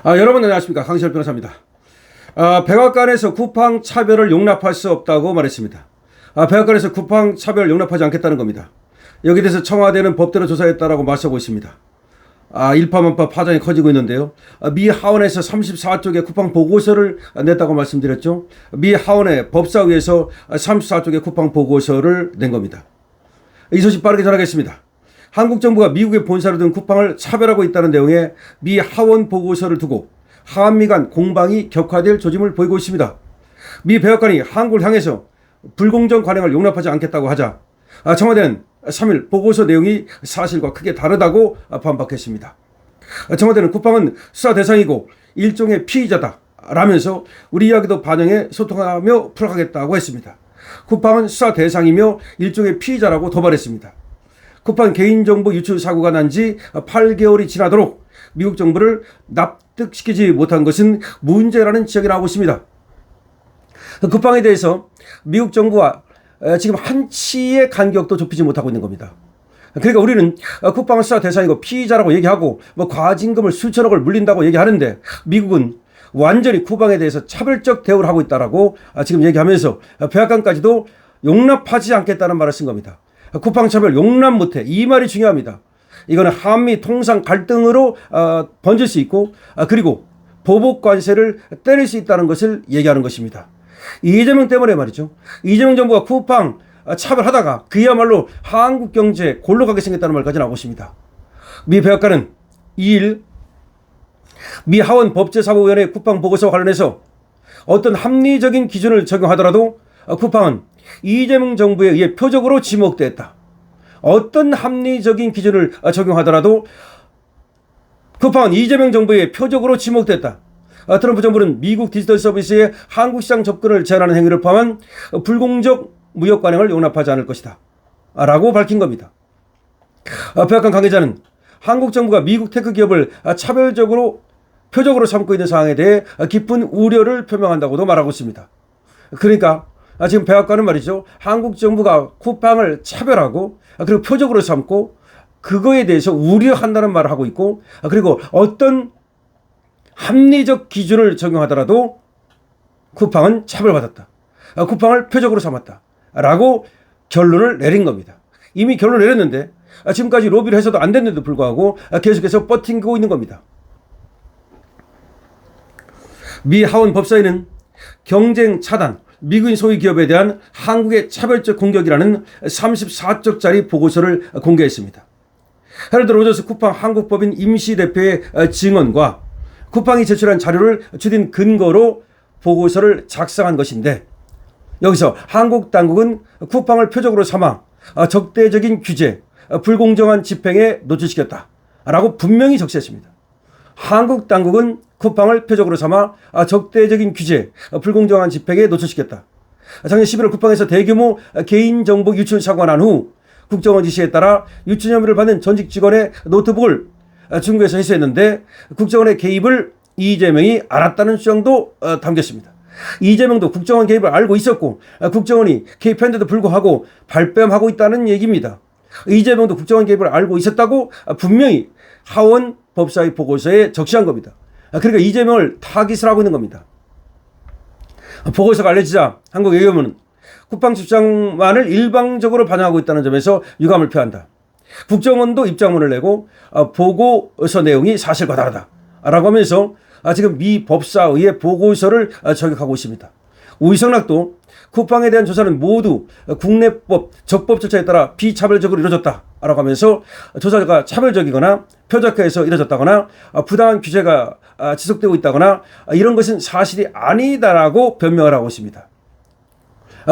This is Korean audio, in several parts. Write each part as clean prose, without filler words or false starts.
여러분 안녕하십니까, 강시열 변호사입니다. 백악관에서 쿠팡 차별을 용납할 수 없다고 말했습니다. 백악관에서 쿠팡 차별을 용납하지 않겠다는 겁니다. 여기에 대해서 청와대는 법대로 조사했다라고 맞서고 있습니다. 일파만파 파장이 커지고 있는데요. 미 하원에서 34쪽의 쿠팡 보고서를 냈다고 말씀드렸죠. 미 하원의 법사위에서 34쪽의 쿠팡 보고서를 낸 겁니다. 이 소식 빠르게 전하겠습니다. 한국 정부가 미국의 본사를 둔 쿠팡을 차별하고 있다는 내용의 미 하원 보고서를 두고 한미 간 공방이 격화될 조짐을 보이고 있습니다. 미 백악관이 한국을 향해서 불공정 관행을 용납하지 않겠다고 하자 청와대는 3일 보고서 내용이 사실과 크게 다르다고 반박했습니다. 청와대는 쿠팡은 수사 대상이고 일종의 피의자다 라면서 우리 이야기도 반영해 소통하며 풀어가겠다고 했습니다. 쿠팡은 수사 대상이며 일종의 피의자라고 도발했습니다. 쿠팡 개인정보 유출 사고가 난 지 8개월이 지나도록 미국 정부를 납득시키지 못한 것은 문제라는 지적이 나오고 있습니다. 쿠팡에 대해서 미국 정부와 지금 한치의 간격도 좁히지 못하고 있는 겁니다. 그러니까 우리는 쿠팡은 수사 대상이고 피의자라고 얘기하고 과징금을 수천억을 물린다고 얘기하는데 미국은 완전히 쿠팡에 대해서 차별적 대우를 하고 있다라고 지금 얘기하면서 백악관까지도 용납하지 않겠다는 말을 쓴 겁니다. 쿠팡 차별 용납 못해, 이 말이 중요합니다. 이거는 한미 통상 갈등으로 번질 수 있고 그리고 보복 관세를 때릴 수 있다는 것을 얘기하는 것입니다. 이재명 때문에 말이죠. 이재명 정부가 쿠팡 차별하다가 그야말로 한국 경제에 골로 가게 생겼다는 말까지 나오고 있습니다. 미 백악관은 2일 미 하원 법제사무위원회 쿠팡 보고서와 관련해서 어떤 합리적인 기준을 적용하더라도 쿠팡은 이재명 정부에 의해 표적으로 지목됐다. 어떤 합리적인 기준을 적용하더라도 쿠팡은 이재명 정부에 표적으로 지목됐다. 트럼프 정부는 미국 디지털 서비스의 한국 시장 접근을 제한하는 행위를 포함한 불공정 무역 관행을 용납하지 않을 것이다 라고 밝힌 겁니다. 백악관 관계자는 한국 정부가 미국 테크 기업을 차별적으로 표적으로 삼고 있는 상황에 대해 깊은 우려를 표명한다고도 말하고 있습니다. 그러니까 지금 백악관은 말이죠, 한국 정부가 쿠팡을 차별하고 그리고 표적으로 삼고 그거에 대해서 우려한다는 말을 하고 있고 그리고 어떤 합리적 기준을 적용하더라도 쿠팡은 차별받았다, 쿠팡을 표적으로 삼았다 라고 결론을 내린 겁니다. 이미 결론을 내렸는데 지금까지 로비를 해서도 안 됐는데도 불구하고 계속해서 버티고 있는 겁니다. 미 하원 법사위는 경쟁 차단, 미국인 소유 기업에 대한 한국의 차별적 공격이라는 34쪽짜리 보고서를 공개했습니다. 헤럴드 로저스 쿠팡 한국법인 임시대표의 증언과 쿠팡이 제출한 자료를 주된 근거로 보고서를 작성한 것인데 여기서 한국 당국은 쿠팡을 표적으로 삼아 적대적인 규제, 불공정한 집행에 노출시켰다라고 분명히 적시했습니다. 한국 당국은 쿠팡을 표적으로 삼아 적대적인 규제, 불공정한 집행에 노출시켰다. 작년 11월 쿠팡에서 대규모 개인정보 유출 사고가 난 후 국정원 지시에 따라 유출 혐의를 받는 전직 직원의 노트북을 중국에서 회수했는데 국정원의 개입을 이재명이 알았다는 주장도 담겼습니다. 이재명도 국정원 개입을 알고 있었고 국정원이 개입했는데도 불구하고 발뺌하고 있다는 얘기입니다. 이재명도 국정원 개입을 알고 있었다고 분명히 하원 법사위 보고서에 적시한 겁니다. 그러니까 이재명을 타깃을 하고 있는 겁니다. 보고서가 알려지자 한국 외교부는 쿠팡 주장만을 일방적으로 반영하고 있다는 점에서 유감을 표한다. 국정원도 입장문을 내고 보고서 내용이 사실과 다르다라고 하면서 지금 미 법사위의 보고서를 저격하고 있습니다. 우이성락도 쿠팡에 대한 조사는 모두 국내법, 적법 절차에 따라 비차별적으로 이루어졌다라고 하면서 조사가 차별적이거나 표적화해서 이루어졌다거나 부당한 규제가 지속되고 있다거나 이런 것은 사실이 아니다라고 변명을 하고 있습니다.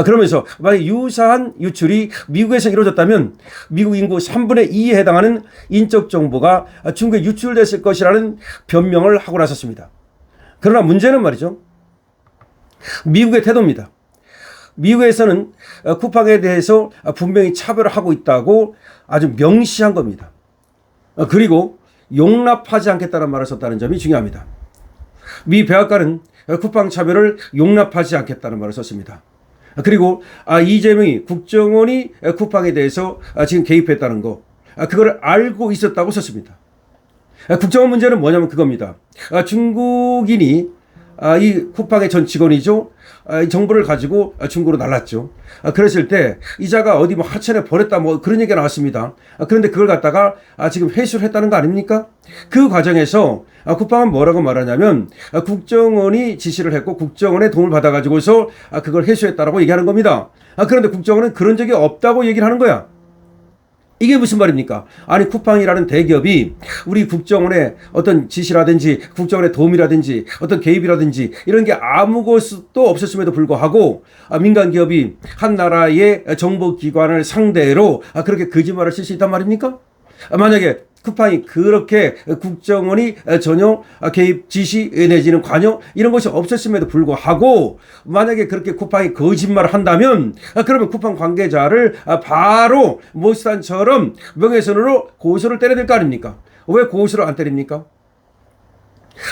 그러면서 만약 유사한 유출이 미국에서 이루어졌다면 미국 인구 3분의 2에 해당하는 인적 정보가 중국에 유출됐을 것이라는 변명을 하고 나섰습니다. 그러나 문제는 말이죠, 미국의 태도입니다. 미국에서는 쿠팡에 대해서 분명히 차별을 하고 있다고 아주 명시한 겁니다. 그리고 용납하지 않겠다는 말을 썼다는 점이 중요합니다. 미 백악관은 쿠팡 차별을 용납하지 않겠다는 말을 썼습니다. 그리고 이재명이 국정원이 쿠팡에 대해서 지금 개입했다는 거, 그걸 알고 있었다고 썼습니다. 국정원 문제는 뭐냐면 그겁니다. 중국인이 이 쿠팡의 전 직원이죠. 이 정보를 가지고 중국으로 날랐죠. 그랬을 때 이자가 어디 뭐 하천에 버렸다 뭐 그런 얘기가 나왔습니다. 그런데 그걸 갖다가 지금 회수를 했다는 거 아닙니까? 그 과정에서 쿠팡은 뭐라고 말하냐면 국정원이 지시를 했고 국정원의 도움을 받아가지고서 그걸 회수했다라고 얘기하는 겁니다. 그런데 국정원은 그런 적이 없다고 얘기를 하는 거야. 이게 무슨 말입니까? 아니 쿠팡이라는 대기업이 우리 국정원의 어떤 지시라든지 국정원의 도움이라든지 어떤 개입이라든지 이런 게 아무것도 없었음에도 불구하고 민간 기업이 한 나라의 정보기관을 상대로 그렇게 거짓말을 쓸 수 있단 말입니까? 만약에 쿠팡이 그렇게 국정원이 전혀 개입 지시 내지는 관여 이런 것이 없었음에도 불구하고 만약에 그렇게 쿠팡이 거짓말을 한다면 그러면 쿠팡 관계자를 바로 모스탄처럼 명예훼손으로 고소를 때려야 될 거 아닙니까? 왜 고소를 안 때립니까?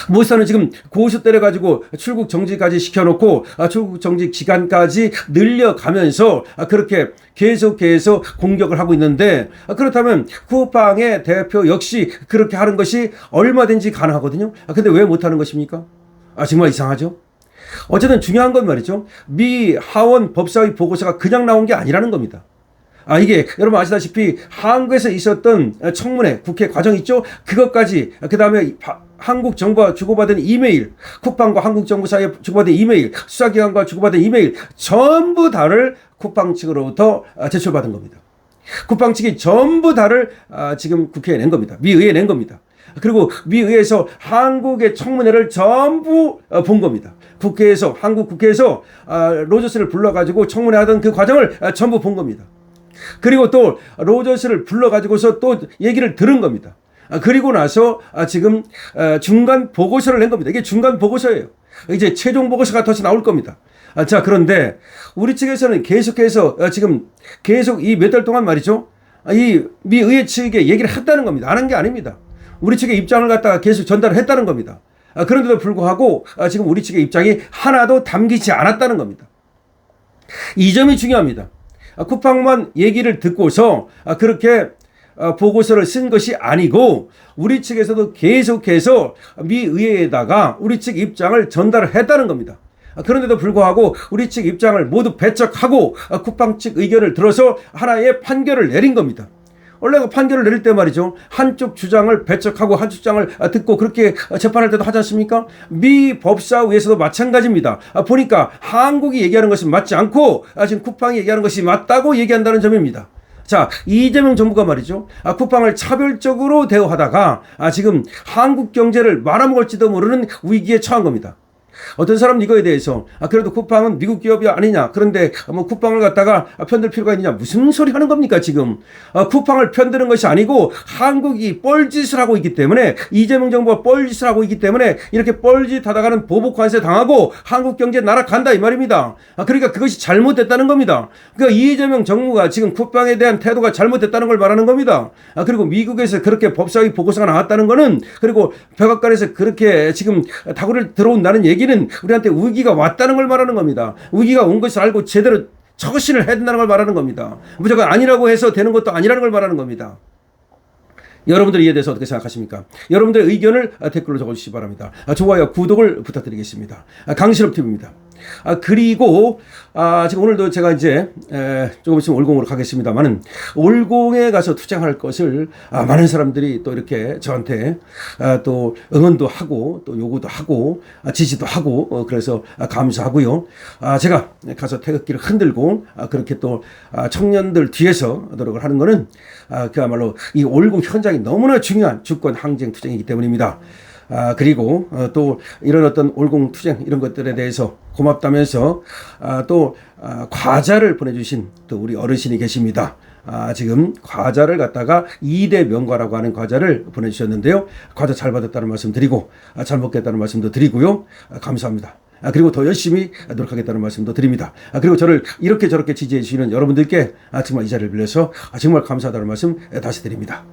모스탄은 지금 고소 때려가지고 출국 정지까지 시켜놓고 출국 정지 기간까지 늘려가면서 그렇게 계속해서 공격을 하고 있는데 그렇다면 쿠팡의 대표 역시 그렇게 하는 것이 얼마든지 가능하거든요. 근데 왜 못하는 것입니까? 정말 이상하죠. 어쨌든 중요한 건 말이죠. 미 하원 법사위 보고서가 그냥 나온 게 아니라는 겁니다. 이게 여러분 아시다시피 한국에서 있었던 청문회 국회 과정 있죠. 그것까지 그 다음에 한국 정부와 주고받은 이메일, 쿠팡과 한국 정부 사이에 주고받은 이메일, 수사기관과 주고받은 이메일 전부 다를 쿠팡 측으로부터 제출받은 겁니다. 쿠팡 측이 전부 다를 지금 국회에 낸 겁니다. 미의회에 낸 겁니다. 그리고 미의회에서 한국의 청문회를 전부 본 겁니다. 국회에서 한국 국회에서 로저스를 불러가지고 청문회하던 그 과정을 전부 본 겁니다. 그리고 또 로저스를 불러가지고서 또 얘기를 들은 겁니다. 그리고 나서 지금 중간 보고서를 낸 겁니다. 이게 중간 보고서예요. 이제 최종 보고서가 다시 나올 겁니다. 자, 그런데 우리 측에서는 계속해서 지금 계속 이 몇 달 동안 말이죠. 이 미 의회 측에 얘기를 했다는 겁니다. 안 한 게 아닙니다. 우리 측의 입장을 갖다가 계속 전달을 했다는 겁니다. 그런데도 불구하고 지금 우리 측의 입장이 하나도 담기지 않았다는 겁니다. 이 점이 중요합니다. 쿠팡만 얘기를 듣고서 그렇게 보고서를 쓴 것이 아니고 우리 측에서도 계속해서 미 의회에다가 우리 측 입장을 전달을 했다는 겁니다. 그런데도 불구하고 우리 측 입장을 모두 배척하고 쿠팡 측 의견을 들어서 하나의 판결을 내린 겁니다. 원래 그 판결을 내릴 때 말이죠. 한쪽 주장을 배척하고 한쪽 주장을 듣고 그렇게 재판할 때도 하지 않습니까? 미 법사위에서도 마찬가지입니다. 보니까 한국이 얘기하는 것이 맞지 않고 지금 쿠팡이 얘기하는 것이 맞다고 얘기한다는 점입니다. 자, 이재명 정부가 말이죠. 쿠팡을 차별적으로 대우하다가 지금 한국 경제를 말아먹을지도 모르는 위기에 처한 겁니다. 어떤 사람은 이거에 대해서 그래도 쿠팡은 미국 기업이 아니냐, 그런데 뭐 쿠팡을 갖다가 편들 필요가 있느냐, 무슨 소리 하는 겁니까 지금. 쿠팡을 편드는 것이 아니고 한국이 뻘짓을 하고 있기 때문에, 이재명 정부가 뻘짓을 하고 있기 때문에 이렇게 뻘짓 하다가는 보복 관세 당하고 한국 경제 날아간다 이 말입니다. 그러니까 그것이 잘못됐다는 겁니다. 그러니까 이재명 정부가 지금 쿠팡에 대한 태도가 잘못됐다는 걸 말하는 겁니다. 그리고 미국에서 그렇게 법사위 보고서가 나왔다는 거는, 그리고 백악관에서 그렇게 지금 다구를 들어온다는 얘기는 우리한테 위기가 왔다는 걸 말하는 겁니다. 위기가 온 것을 알고 제대로 처신을 해야 된다는 걸 말하는 겁니다. 무조건 아니라고 해서 되는 것도 아니라는 걸 말하는 겁니다. 여러분들 이에 대해서 어떻게 생각하십니까? 여러분들의 의견을 댓글로 적어주시기 바랍니다. 좋아요, 구독을 부탁드리겠습니다. 강신업TV입니다. 그리고 지금 오늘도 제가 이제 조금 있으면 올공으로 가겠습니다만은, 올공에 가서 투쟁할 것을 많은 사람들이 또 이렇게 저한테 또 응원도 하고 또 요구도 하고 지지도 하고 그래서 감사하고요. 제가 가서 태극기를 흔들고 그렇게 또 청년들 뒤에서 노력을 하는 거는 그야말로 이 올공 현장이 너무나 중요한 주권 항쟁 투쟁이기 때문입니다. 그리고 또 이런 어떤 올공 투쟁 이런 것들에 대해서 고맙다면서 또 과자를 보내주신 또 우리 어르신이 계십니다. 지금 과자를 갖다가 2대 명과라고 하는 과자를 보내주셨는데요. 과자 잘 받았다는 말씀 드리고 잘 먹겠다는 말씀도 드리고요. 감사합니다. 그리고 더 열심히 노력하겠다는 말씀도 드립니다. 그리고 저를 이렇게 저렇게 지지해 주시는 여러분들께 정말 이 자리를 빌려서 정말 감사하다는 말씀 다시 드립니다.